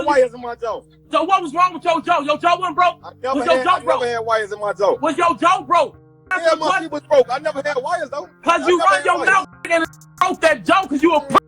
wires in my jaw. So what was wrong with your jaw? Your jaw wasn't broke? I Was your jaw broke? never had wires in my jaw. Was your jaw broke? Yeah, my shit was broke. I never had wires though. Cause you run your mouth and broke that jaw cause you a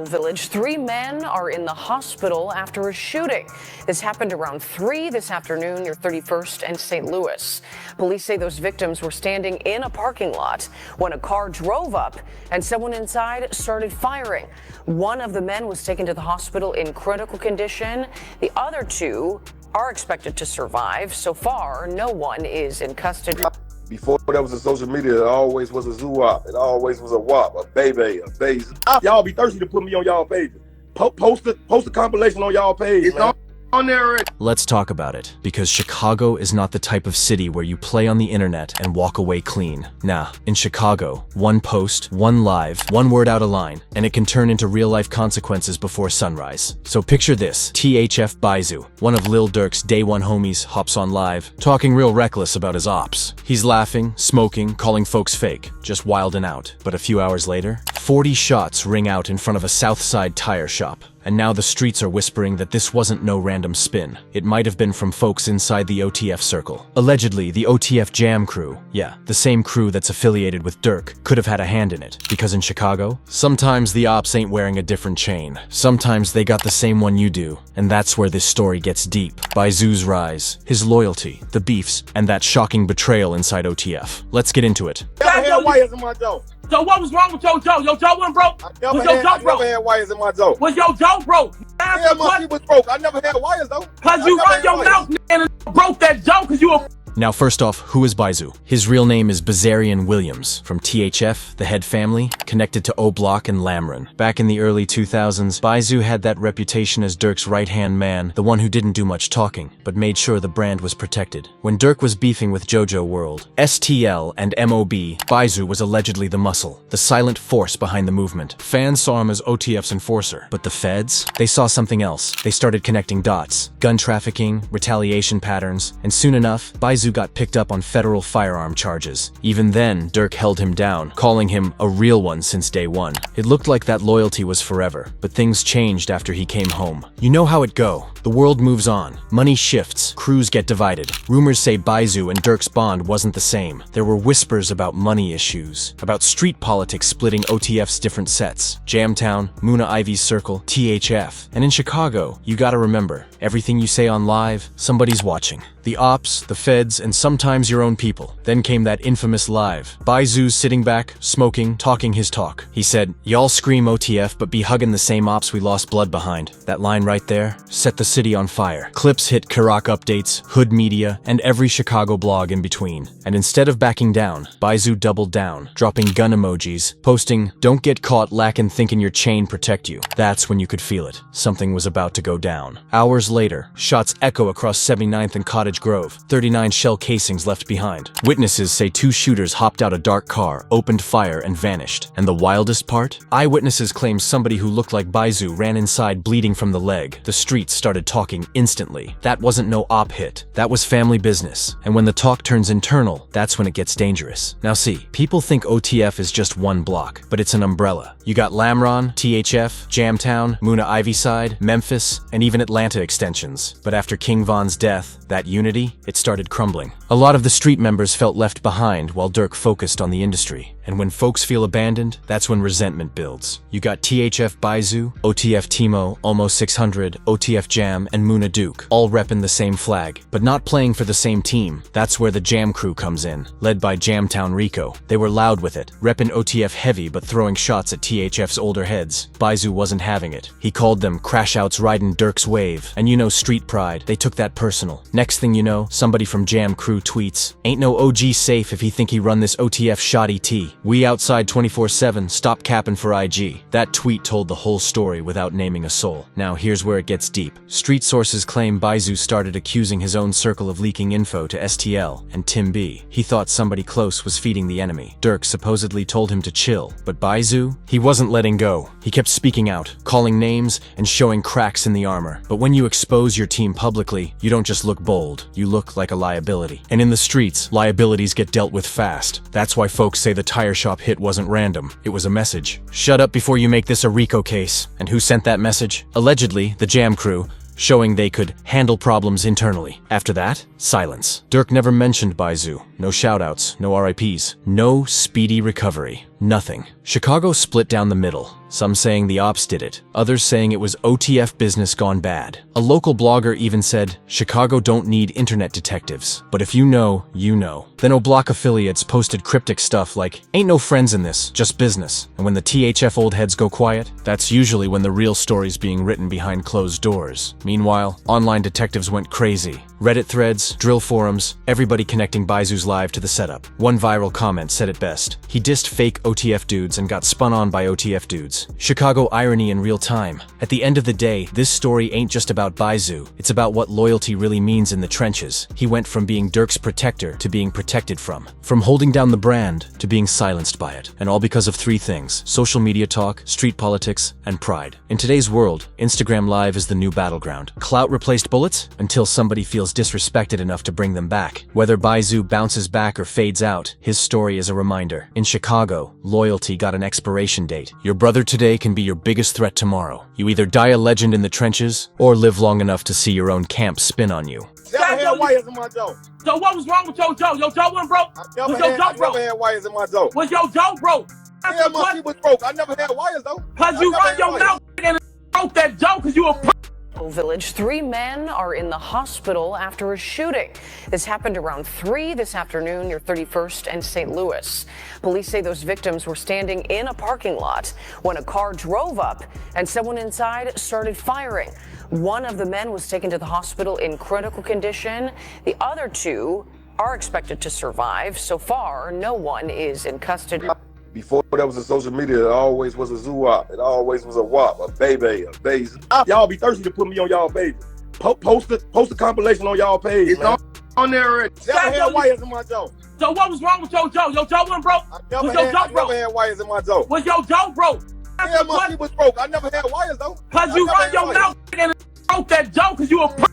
Village. 3 men are in the hospital after a shooting. This happened around 3 this afternoon near 31st and St. Louis. Police say those victims were standing in a parking lot when a car drove up and someone inside started firing. One of the men was taken to the hospital in critical condition. The other 2 are expected to survive. So far, no one is in custody. Before there was a social media, it always was a zoo op. It always was a wop, a baby, a Bayzoo. Y'all be thirsty to put me on y'all pages. Post a compilation on y'all page. It's on there already. Let's talk about it, because Chicago is not the type of city where you play on the internet and walk away clean. Nah, in Chicago, one post, one live, one word out of line, and it can turn into real-life consequences before sunrise. So picture this: THF Bayzoo, one of Lil Durk's day one homies, hops on live, talking real reckless about his ops. He's laughing, smoking, calling folks fake, just wildin' out. But a few hours later, 40 shots ring out in front of a Southside tire shop. And now the streets are whispering that this wasn't no random spin. It might have been from folks inside the OTF circle. Allegedly, the OTF Jam crew, yeah, the same crew that's affiliated with Durk, could have had a hand in it. Because in Chicago, sometimes the ops ain't wearing a different chain. Sometimes they got the same one you do. And that's where this story gets deep. Bayzoo's rise, his loyalty, the beefs, and that shocking betrayal inside OTF. Let's get into it. I never had wires in my jaw. So what was wrong with your jaw? Your jaw wasn't broke? Was your jaw broke? I never had wires in my jaw. Was your jaw broke? Yeah, my shit was broke. I never had wires though. Cause you run your mouth and broke that jaw cause you a Now first off, who is Bayzoo? His real name is Bazarian Williams, from THF, the Head family, connected to O-Block and Lamron. Back in the early 2000s, Bayzoo had that reputation as Durk's right-hand man, the one who didn't do much talking, but made sure the brand was protected. When Durk was beefing with JoJo World, STL, and MOB, Bayzoo was allegedly the muscle, the silent force behind the movement. Fans saw him as OTF's enforcer, but the feds? They saw something else. They started connecting dots, gun trafficking, retaliation patterns, and soon enough, Bayzoo got picked up on federal firearm charges. Even then, Durk held him down, calling him a real one since day one. It looked like that loyalty was forever, but things changed after he came home. You know how it go. The world moves on. Money shifts. Crews get divided. Rumors say Bayzoo and Durk's bond wasn't the same. There were whispers about money issues, about street politics splitting OTF's different sets. Jamtown, Muna Ivy's circle, THF. And in Chicago, you gotta remember, everything you say on live, somebody's watching. The ops, the feds, and sometimes your own people. Then came that infamous live. Bayzoo's sitting back, smoking, talking his talk. He said, "Y'all scream OTF, but be hugging the same ops we lost blood behind." That line right there set the city on fire. Clips hit Karak Updates, Hood Media, and every Chicago blog in between. And instead of backing down, Bayzoo doubled down, dropping gun emojis, posting, "Don't get caught lacking thinking your chain protect you." That's when you could feel it. Something was about to go down. Hours later, shots echo across 79th and Cottage Grove, 39 shell casings left behind. Witnesses say 2 shooters hopped out a dark car, opened fire, and vanished. And the wildest part? Eyewitnesses claim somebody who looked like Bayzoo ran inside bleeding from the leg. The streets started talking instantly. That wasn't no op hit. That was family business. And when the talk turns internal, that's when it gets dangerous. Now see, people think OTF is just one block, but it's an umbrella. You got Lamron, THF, Jamtown, Muna Ivyside, Memphis, and even Atlanta extensions. But after King Von's death, that unity, it started crumbling. A lot of the street members felt left behind while Durk focused on the industry. And when folks feel abandoned, that's when resentment builds. You got THF Bayzoo, OTF Timo, Almost 600, OTF Jam, and Muna Duke, all repping the same flag, but not playing for the same team. That's where the Jam crew comes in, led by Jamtown Rico. They were loud with it, repping OTF heavy but throwing shots at THF's older heads. Bayzoo wasn't having it. He called them crash-outs riding Durk's wave. And you know street pride, they took that personal. Next thing you know, somebody from Jam crew tweets, "Ain't no OG safe if he think he run this OTF shoddy T. We outside 24/7, stop capping for IG." That tweet told the whole story without naming a soul. Now here's where it gets deep. Street sources claim Bayzoo started accusing his own circle of leaking info to STL and Tim B. He thought somebody close was feeding the enemy. Durk supposedly told him to chill, but Bayzoo? He wasn't letting go. He kept speaking out, calling names, and showing cracks in the armor. But when you expose your team publicly, you don't just look bold, you look like a liability. And in the streets, liabilities get dealt with fast. That's why folks say the tire shop hit wasn't random, it was a message. Shut up before you make this a RICO case. And who sent that message? Allegedly, the Jam crew. showing they could handle problems internally. After that, silence. Dirk never mentioned Bayzoo. No shoutouts, no RIPs, no speedy recovery. Nothing. Chicago split down the middle, some saying the ops did it, others saying it was OTF business gone bad. A local blogger even said, Chicago don't need internet detectives, but if you know, you know. Then O'Block affiliates posted cryptic stuff like, ain't no friends in this, just business. And when the THF old heads go quiet, that's usually when the real story's being written behind closed doors. Meanwhile, online detectives went crazy. Reddit threads, drill forums, everybody connecting Bayzoo's live to the setup. One viral comment said it best. He dissed fake OTF dudes and got spun on by OTF dudes. Chicago irony in real time. At the end of the day, this story ain't just about Bayzoo. It's about what loyalty really means in the trenches. He went from being Dirk's protector to being protected from holding down the brand to being silenced by it. And all because of three things: social media talk, street politics, and pride. In today's world, Instagram Live is the new battleground. Clout replaced bullets until somebody feels disrespected enough to bring them back. Whether Bayzoo bounces back or fades out, his story is a reminder. In Chicago, loyalty got an expiration date. Your brother today can be your biggest threat tomorrow. You either die a legend in the trenches, or live long enough to see your own camp spin on you. Never had wires in my jaw. So what was wrong with your jaw? Your jaw wasn't broke? Was your jaw broke? I never had wires in my jaw. Was your jaw broke? Yeah, my shit was broke. I never had wires though. Cause you run your mouth and broke that jaw cause you a Village. 3 men are in the hospital after a shooting. This happened around 3 this afternoon near 31st and St. Louis. Police say those victims were standing in a parking lot when a car drove up and someone inside started firing. One of the men was taken to the hospital in critical condition. The other 2 are expected to survive. So far, no one is in custody. Before there was a social media, it always was a zoo-op. It always was a wop, a baby, a Bayzoo. Y'all be thirsty to put me on y'all page. Post the compilation on y'all page. It's on there already. Never had wires in my jaw. So what was wrong with your jaw? Your jaw wasn't broke? Was your jaw broke? I never had wires in my jaw. Was your jaw broke? Yeah, my shit was broke. I never had wires though. Cause you run your mouth and broke that jaw cause you a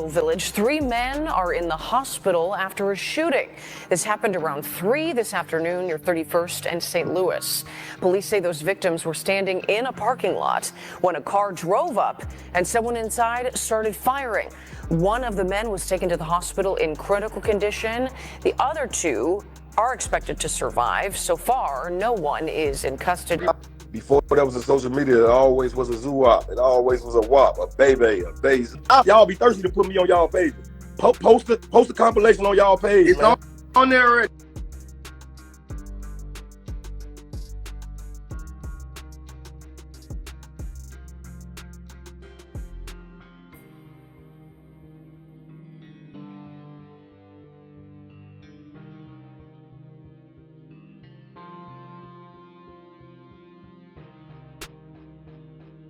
Village. 3 men are in the hospital after a shooting. This happened around 3 this afternoon near 31st and St. Louis. Police say those victims were standing in a parking lot when a car drove up and someone inside started firing. One of the men was taken to the hospital in critical condition. The other 2 are expected to survive. So far, no one is in custody. Before there was a social media, it always was a zoo-op. It always was a wop, a baby, a Bayzoo. Y'all be thirsty to put me on y'all page. Post the compilation on y'all page. It's on there already.